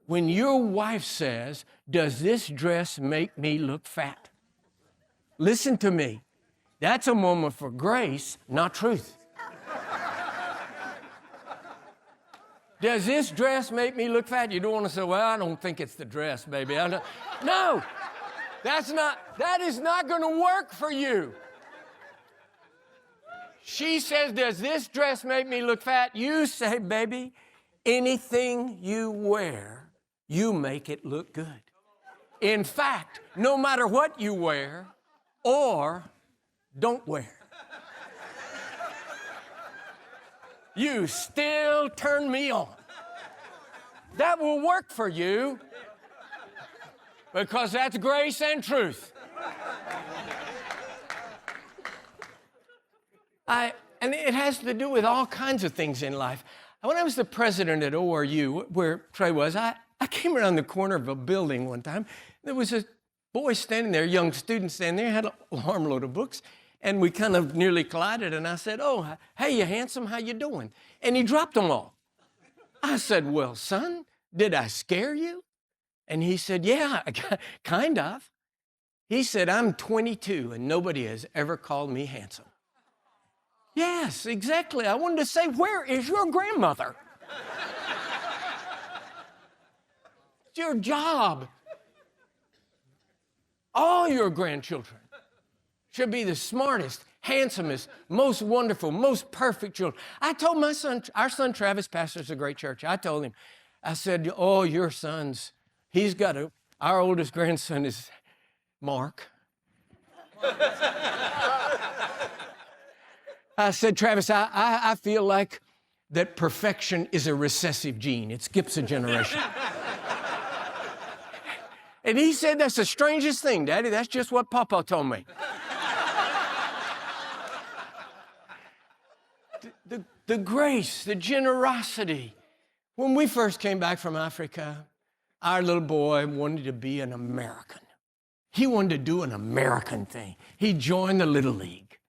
when your wife says, "Does this dress make me look fat?" Listen to me. That's a moment for grace, not truth. Does this dress make me look fat? You don't want to say, "Well, I don't think it's the dress, baby." No, that is not going to work for you. She says, "Does this dress make me look fat?" You say, "Baby, anything you wear, you make it look good." In fact, no matter what you wear or don't wear, you still turn me on. That will work for you because that's grace and truth. And it has to do with all kinds of things in life. When I was the president at ORU, where Trey was, I came around the corner of a building one time. There was a boy standing there, a young student standing there, had an armload of books, and we kind of nearly collided, and I said, "Oh, hey, you handsome, how you doing?" And he dropped them all. I said, "Well, son, did I scare you?" And he said, "Yeah, kind of." He said, "I'm 22, and nobody has ever called me handsome." Yes, exactly. I wanted to say, where is your grandmother? It's your job. All your grandchildren should be the smartest, handsomest, most wonderful, most perfect children. I told my son, our son Travis pastors a great church. I told him, I said, "Oh, your son's, our oldest grandson is Mark." I said, "Travis, I feel like that perfection is a recessive gene. It skips a generation." And he said, "That's the strangest thing, Daddy. That's just what Papa told me." The grace, the generosity. When we first came back from Africa, our little boy wanted to be an American. He wanted to do an American thing. He joined the Little League.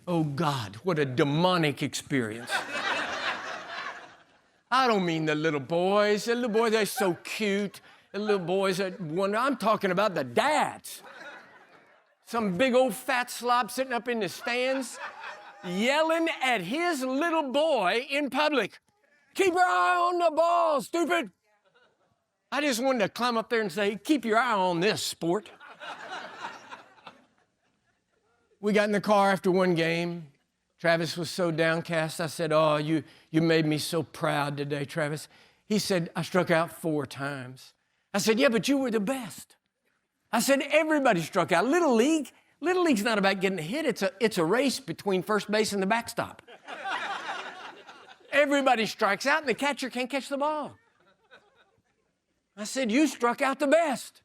Oh, God, what a demonic experience. I don't mean the little boys. The little boys, they're so cute. The little boys that wonder. I'm talking about the dads. Some big old fat slob sitting up in the stands yelling at his little boy in public. "Keep your eye on the ball, stupid." I just wanted to climb up there and say, "Keep your eye on this, sport." We got in the car after one game. Travis was so downcast. I said, "Oh, you made me so proud today, Travis." He said, "I struck out 4 times. I said, "Yeah, but you were the best." I said, "Everybody struck out. Little League's not about getting a hit. It's a race between first base and the backstop. Everybody strikes out, and the catcher can't catch the ball." I said, "You struck out the best."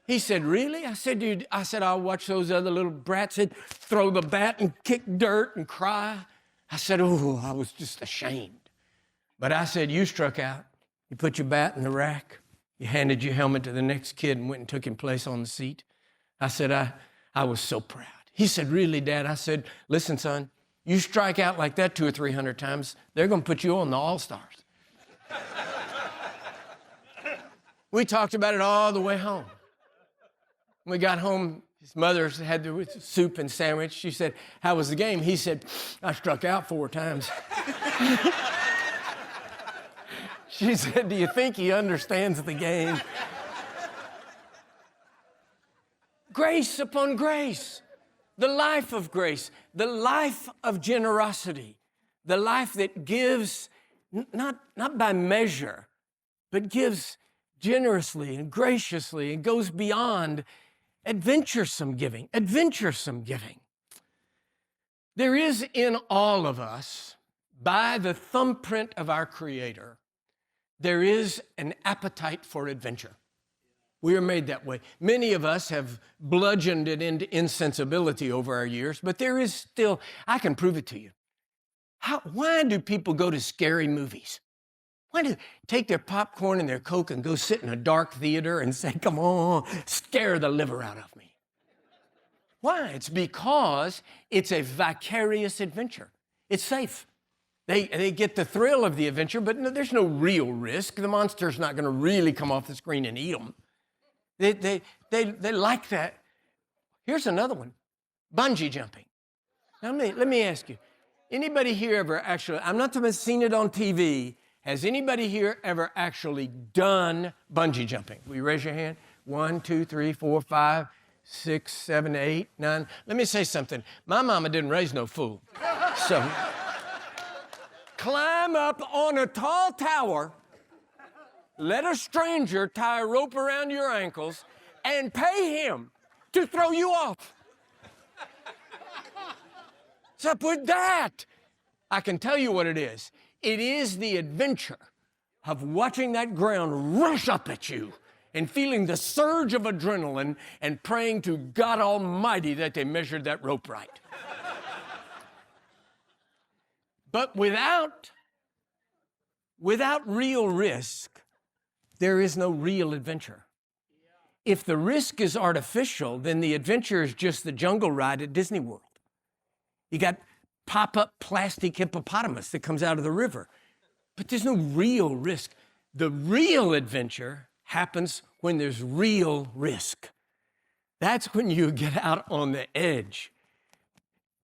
He said, "Really?" I said, "Dude," I said, "I'll watch those other little brats that throw the bat and kick dirt and cry." I said, "Oh, I was just ashamed." But I said, "You struck out. You put your bat in the rack. You handed your helmet to the next kid and went and took him place on the seat." I said, I was so proud. He said, "Really, Dad?" I said, "Listen, son, you strike out like that 200 or 300 times, they're going to put you on the All-Stars." We talked about it all the way home. When we got home, his mother had the soup and sandwich. She said, "How was the game?" He said, "I struck out 4 times." She said, "Do you think he understands the game?" Grace upon grace, the life of grace, the life of generosity, the life that gives not by measure, but gives generously and graciously and goes beyond adventuresome giving. There is in all of us, by the thumbprint of our Creator, there is an appetite for adventure. We are made that way. Many of us have bludgeoned it into insensibility over our years, but there is still, I can prove it to you. Why do people go to scary movies? Why do they take their popcorn and their Coke and go sit in a dark theater and say, "Come on, scare the liver out of me"? Why? It's because it's a vicarious adventure. It's safe. They get the thrill of the adventure, but no, there's no real risk. The monster's not going to really come off the screen and eat them. They like that. Here's another one, bungee jumping. Now, let me ask you, anybody here ever actually, I'm not talking about seen it on TV, has anybody here ever actually done bungee jumping? Will you raise your hand? 1, 2, 3, 4, 5, 6, 7, 8, 9. Let me say something. My mama didn't raise no fool. So, climb up on a tall tower, let a stranger tie a rope around your ankles, and pay him to throw you off. What's up with that? I can tell you what it is. It is the adventure of watching that ground rush up at you and feeling the surge of adrenaline and praying to God Almighty that they measured that rope right. But without real risk, there is no real adventure. If the risk is artificial, then the adventure is just the jungle ride at Disney World. You got pop-up plastic hippopotamus that comes out of the river, but there's no real risk. The real adventure happens when there's real risk. That's when you get out on the edge